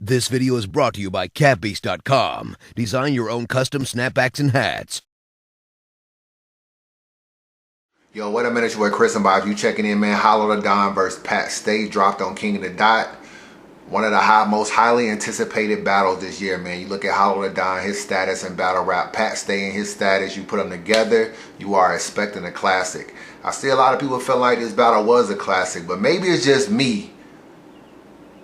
This video is brought to you by catbeast.com. Design your own custom snapbacks and hats. Yo, what a minute, your boy Chris Unbias. You checking in, man. Hollow the Don versus Pat Stay dropped on King of the Dot. One of the most highly anticipated battles this year, man. You look at Hollow the Don, his status in battle rap, Pat Stay and his status, you put them together, you are expecting a classic. I see a lot of people feel like this battle was a classic, but maybe it's just me.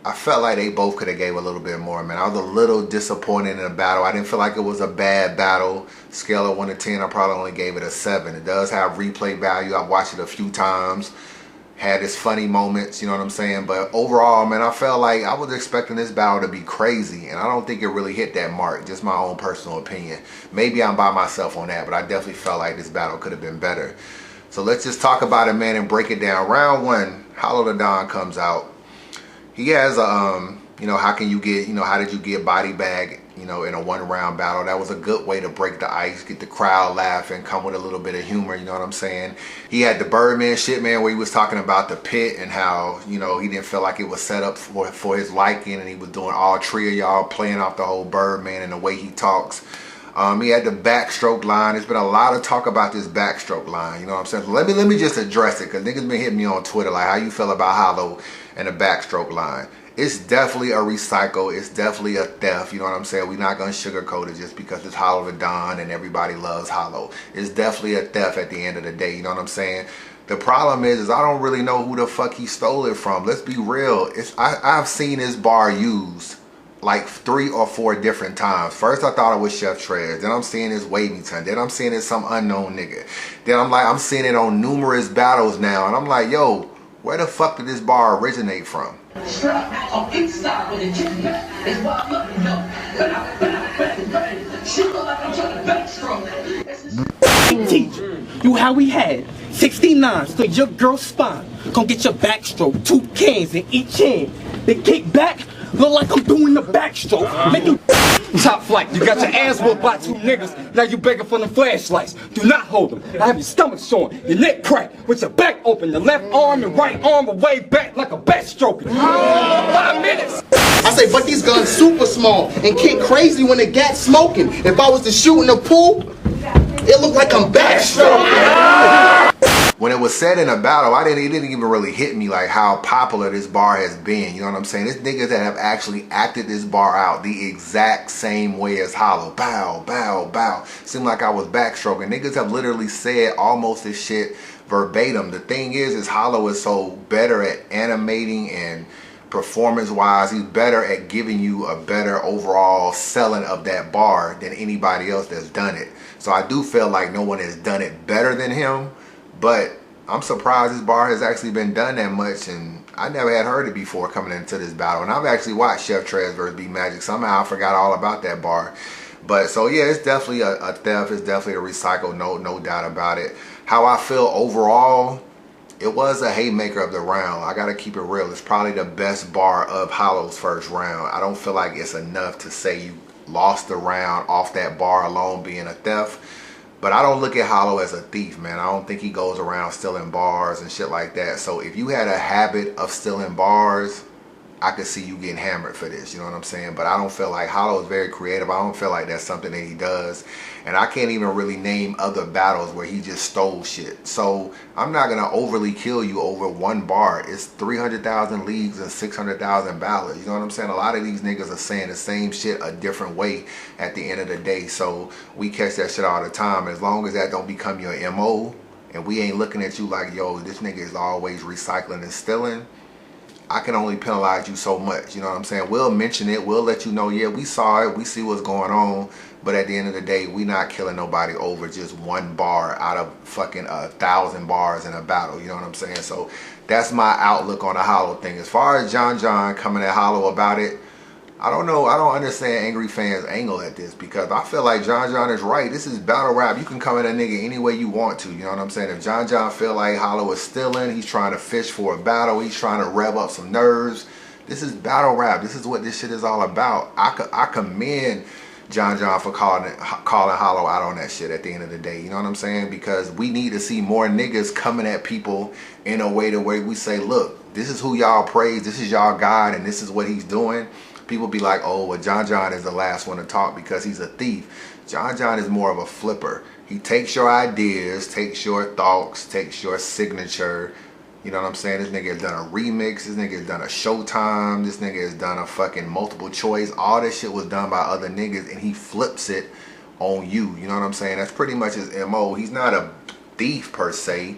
I felt like they both could have gave a little bit more, man. I was a little disappointed in the battle. I didn't feel like it was a bad battle. Scale of 1 to 10, I probably only gave it a 7. It does have replay value. I've watched it a few times. Had its funny moments, you know what I'm saying? But overall, man, I felt like I was expecting this battle to be crazy, and I don't think it really hit that mark. Just my own personal opinion. Maybe I'm by myself on that, but I definitely felt like this battle could have been better. So let's just talk about it, man, and break it down. Round 1, Hollow the Don comes out. He has a, how can you get, how did you get body bag, in a 1-round battle? That was a good way to break the ice, get the crowd laughing, come with a little bit of humor, you know what I'm saying? He had the Birdman shit, man, where he was talking about the pit and how, he didn't feel like it was set up for his liking, and he was doing all three of y'all playing off the whole Birdman and the way he talks. He had the backstroke line. There's been a lot of talk about this backstroke line, you know what I'm saying? So let me just address it, because niggas been hitting me on Twitter like, how you feel about Hollow and the backstroke line? It's definitely a recycle. It's definitely a theft, you know what I'm saying? We're not going to sugarcoat it just because it's Hollow the Don and everybody loves Hollow. It's definitely a theft at the end of the day, you know what I'm saying? The problem is I don't really know who the fuck he stole it from. Let's be real. I've seen this bar used like 3 or 4 different times. First I thought it was Chef Trez, then I'm seeing this Wavington, then I'm seeing it some unknown nigga. Then I'm seeing it on numerous battles now, and I'm like, yo, where the fuck did this bar originate from? You how we had 69 so your girl's spine. Gonna get your backstroke, 2 cans in each hand. Then kick back, look like I'm doing the backstroke. Make you top flight. You got your ass whooped by 2 niggas. Now you begging for the flashlights. Do not hold them. I have your stomach showing, your neck cracked, with your back open, your left arm and right arm are way back like a backstroke. 5 minutes. I say, but these guns super small and kick crazy when the gat's smoking. If I was to shoot in the pool, it looked like I'm backstroking. When it was said in a battle, it didn't even really hit me like how popular this bar has been. You know what I'm saying? There's niggas that have actually acted this bar out the exact same way as Hollow. Bow, bow, bow. Seemed like I was backstroking. Niggas have literally said almost this shit verbatim. The thing is Hollow is so better at animating and performance-wise, he's better at giving you a better overall selling of that bar than anybody else that's done it. So I do feel like no one has done it better than him. But I'm surprised this bar has actually been done that much, and I never had heard it before coming into this battle. And I've actually watched Chef Trez vs. B Magic. Somehow I forgot all about that bar. But so yeah, it's definitely a theft. It's definitely a recycle, no doubt about it. How I feel overall, it was a haymaker of the round. I gotta keep it real. It's probably the best bar of Hollow's first round. I don't feel like it's enough to say you lost the round off that bar alone being a theft. But I don't look at Hollow as a thief, man. I don't think he goes around stealing bars and shit like that. So if you had a habit of stealing bars, I could see you getting hammered for this, you know what I'm saying? But I don't feel like Hollow is very creative. I don't feel like that's something that he does. And I can't even really name other battles where he just stole shit. So I'm not gonna overly kill you over 1 bar. It's 300,000 leagues and 600,000 battles. You know what I'm saying? A lot of these niggas are saying the same shit a different way at the end of the day. So we catch that shit all the time. As long as that don't become your MO, and we ain't looking at you like, yo, this nigga is always recycling and stealing, I can only penalize you so much, you know what I'm saying? We'll mention it, we'll let you know, yeah, we saw it, we see what's going on, but at the end of the day, we not killing nobody over just 1 bar out of fucking 1,000 bars in a battle, you know what I'm saying? So that's my outlook on the Hollow thing. As far as John coming at Hollow about it, I don't know, I don't understand angry fans' angle at this, because I feel like John is right. This is battle rap. You can come at a nigga any way you want to, you know what I'm saying? If John feel like Hollow is stealing, he's trying to fish for a battle, he's trying to rev up some nerves. This is battle rap. This is what this shit is all about. I commend John for calling Hollow out on that shit at the end of the day, you know what I'm saying? Because we need to see more niggas coming at people in a way to where we say, look, this is who y'all praise, this is y'all God, and this is what he's doing. people be like, oh, well, John John is the last one to talk because he's a thief. John John is more of a flipper. He takes your ideas, takes your thoughts, takes your signature. You know what I'm saying? This nigga has done a remix. This nigga has done a Showtime. This nigga has done a fucking multiple choice. All this shit was done by other niggas, and he flips it on you. You know what I'm saying? That's pretty much his MO. He's not a thief per se.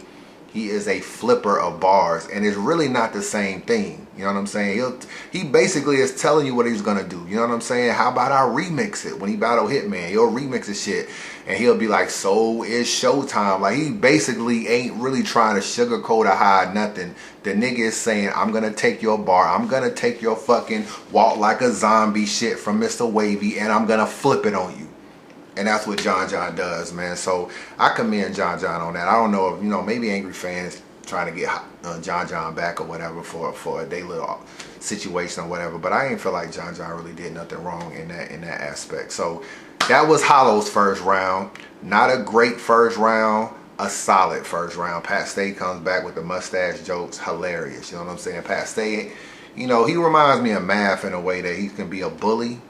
He is a flipper of bars, and it's really not the same thing. You know what I'm saying? He basically is telling you what he's gonna do. You know what I'm saying? How about I remix it? When he battle Hitman, he'll remix the shit, and he'll be like, so is Showtime. Like, he basically ain't really trying to sugarcoat or hide nothing. The nigga is saying, I'm gonna take your bar, I'm gonna take your fucking walk like a zombie shit from Mr. Wavy, and I'm gonna flip it on you. And that's what John John does, man. So I commend John John on that. I don't know if, you know, maybe Angry Fans trying to get John John back or whatever for a day little situation or whatever. But I ain't feel like John John really did nothing wrong in that aspect. So that was Hollow's first round. Not a great first round, a solid first round. Pat Stay comes back with the mustache jokes, hilarious. You know what I'm saying? Pat Stay, you know, he reminds me of Math in a way that he can be a bully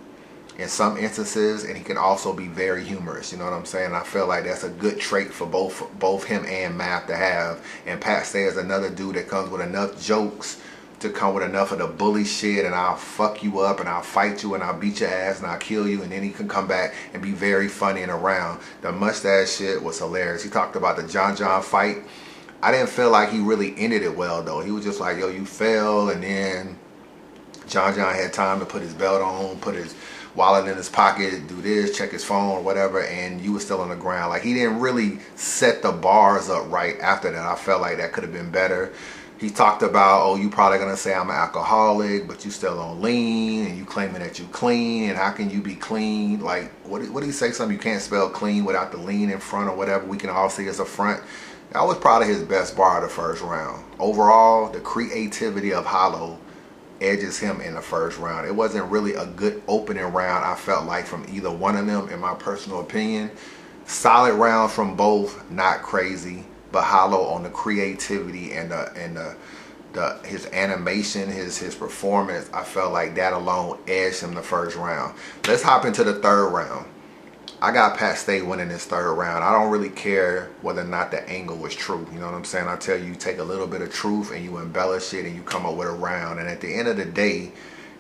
in some instances, and he can also be very humorous. You know what I'm saying? I feel like that's a good trait for both him and Math to have. And Pat Stay is another dude that comes with enough jokes to come with enough of the bully shit, and I'll fuck you up, and I'll fight you, and I'll beat your ass, and I'll kill you, and then he can come back and be very funny and around. The mustache shit was hilarious. He talked about the John John fight. I didn't feel like he really ended it well, though. He was just like, yo, you fell, and then John John had time to put his belt on, put his wallet in his pocket, do this, check his phone or whatever, and you were still on the ground. Like, he didn't really set the bars up right after that. I felt like that could have been better. He talked about, oh, you probably gonna say I'm an alcoholic, but you still on lean, and you claiming that you clean, and how can you be clean? Like, what did he say? Something you can't spell clean without the lean in front or whatever. We can all see it's a front. That was probably his best bar of the first round. Overall, the creativity of Hollow edges him in the first round. It wasn't really a good opening round, I felt like, from either one of them, in my personal opinion. Solid rounds from both, not crazy, but Hollow on the creativity and his animation, his performance, I felt like that alone edged him the first round. Let's hop into the third round. I got Pat Stay winning this third round. I don't really care whether or not the angle was true. You know what I'm saying? I tell you, you take a little bit of truth and you embellish it and you come up with a round. And at the end of the day,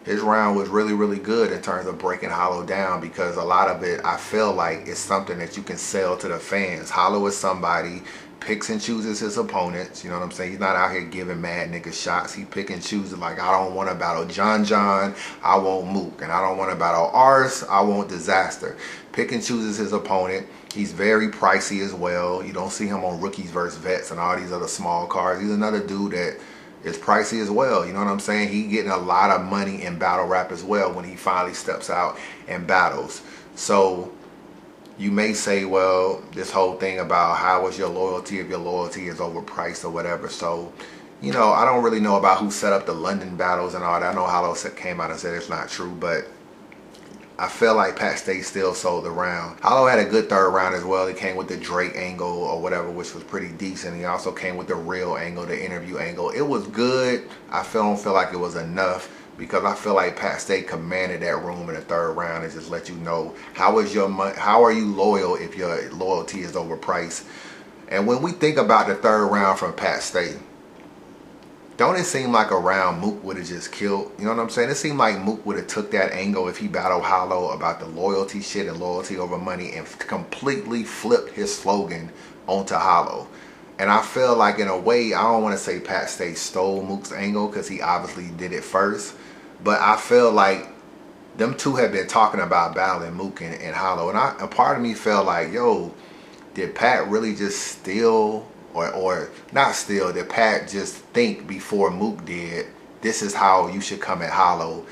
his round was really, really good in terms of breaking Hollow down, because a lot of it, I feel like, is something that you can sell to the fans. Hollow is somebody, picks and chooses his opponents. You know what I'm saying? He's not out here giving mad niggas shots. He pick and chooses, like, I don't want to battle John John, I want Mook. And I don't want to battle Ars, I want Disaster. Pick and chooses his opponent. He's very pricey as well. You don't see him on Rookies vs. Vets and all these other small cards. He's another dude that is pricey as well. You know what I'm saying? He getting a lot of money in battle rap as well when he finally steps out and battles. So you may say, well, this whole thing about how is your loyalty if your loyalty is overpriced or whatever. So, you know, I don't really know about who set up the London battles and all that. I know Hollow came out and said it's not true, but I feel like Pat Stay still sold the round. Hollow had a good third round as well. He came with the Drake angle or whatever, which was pretty decent. He also came with the real angle, the interview angle. It was good. I don't feel like it was enough, because I feel like Pat Stay commanded that room in the third round and just let you know how are you loyal if your loyalty is overpriced. And when we think about the third round from Pat Stay, don't it seem like a round Mook would have just killed? You know what I'm saying? It seemed like Mook would have took that angle if he battled Hollow about the loyalty shit and loyalty over money and completely flipped his slogan onto Hollow. And I feel like, in a way, I don't want to say Pat Stay stole Mook's angle, because he obviously did it first. But I feel like them two have been talking about battling Mook and Hollow. And a part of me felt like, yo, did Pat really just steal, or not steal, did Pat just think before Mook did, this is how you should come at Hollow,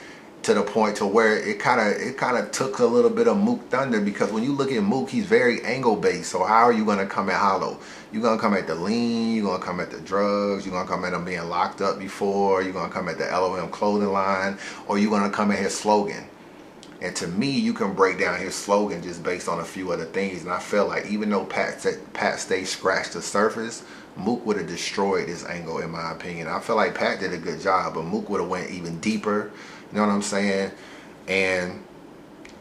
to the point to where it kind of took a little bit of Mook thunder? Because when you look at Mook, he's very angle based. So how are you going to come at Hollow? You're going to come at the lean, you're going to come at the drugs, you're going to come at him being locked up before, you're going to come at the LOM clothing line, or you're going to come at his slogan. And to me, you can break down his slogan just based on a few other things. And I feel like even though Pat Stay scratched the surface, Mook would have destroyed this angle, in my opinion. I feel like Pat did a good job, but Mook would have went even deeper. You know what I'm saying? And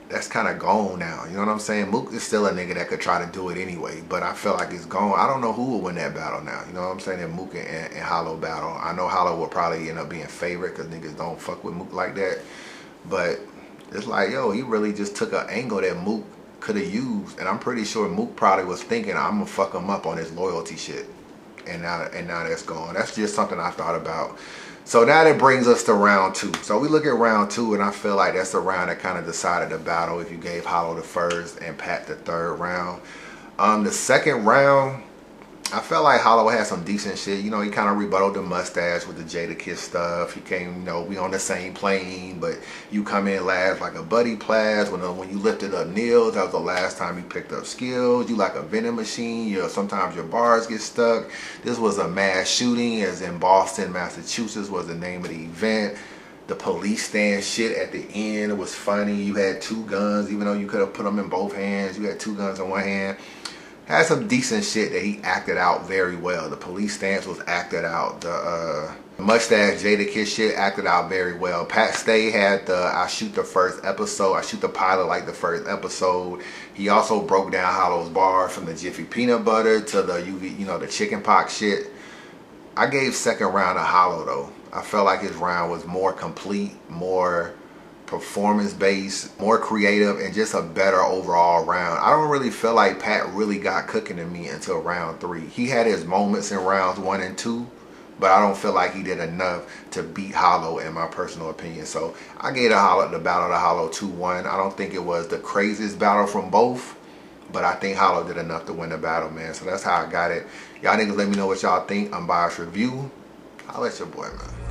that's kind of gone now. You know what I'm saying? Mook is still a nigga that could try to do it anyway, but I feel like it's gone. I don't know who will win that battle now. You know what I'm saying? That Mook and Hollow battle. I know Hollow will probably end up being favorite because niggas don't fuck with Mook like that. But it's like, yo, he really just took an angle that Mook could have used, and I'm pretty sure Mook probably was thinking, I'm gonna fuck him up on his loyalty shit. And now that's gone. That's just something I thought about. So now that brings us to round 2. So we look at round 2, and I feel like that's the round that kind of decided the battle if you gave Hollow the first and Pat the third round. The second round, I felt like Hollow had some decent shit. You know, he kind of rebutted the mustache with the Jada Kiss stuff. He came, you know, we on the same plane, but you come in last like a buddy class. When you lifted up Nils, that was the last time you picked up skills. You like a vending machine. You know, sometimes your bars get stuck. This was a mass shooting, as in Boston, Massachusetts was the name of the event. The police stand shit at the end, it was funny. You had 2 guns, even though you could have put them in both hands. You had 2 guns in one hand. Had some decent shit that he acted out very well. The police stance was acted out. The mustache Jada Kiss shit acted out very well. Pat Stay had the I shoot the first episode. I shoot the pilot like the first episode. He also broke down Hollow's bars from the Jiffy peanut butter to the UV, you know, the chicken pox shit. I gave second round to Hollow though. I felt like his round was more complete, more performance based, more creative, and just a better overall round. I don't really feel like Pat really got cooking to me until round 3. He had his moments in rounds 1 and 2, but I don't feel like he did enough to beat Hollow in my personal opinion. So I gave the battle to Hollow 2-1. I don't think it was the craziest battle from both, but I think Hollow did enough to win the battle, man. So that's how I got it. Y'all niggas let me know what y'all think. Unbiased review. I'll let your boy, man.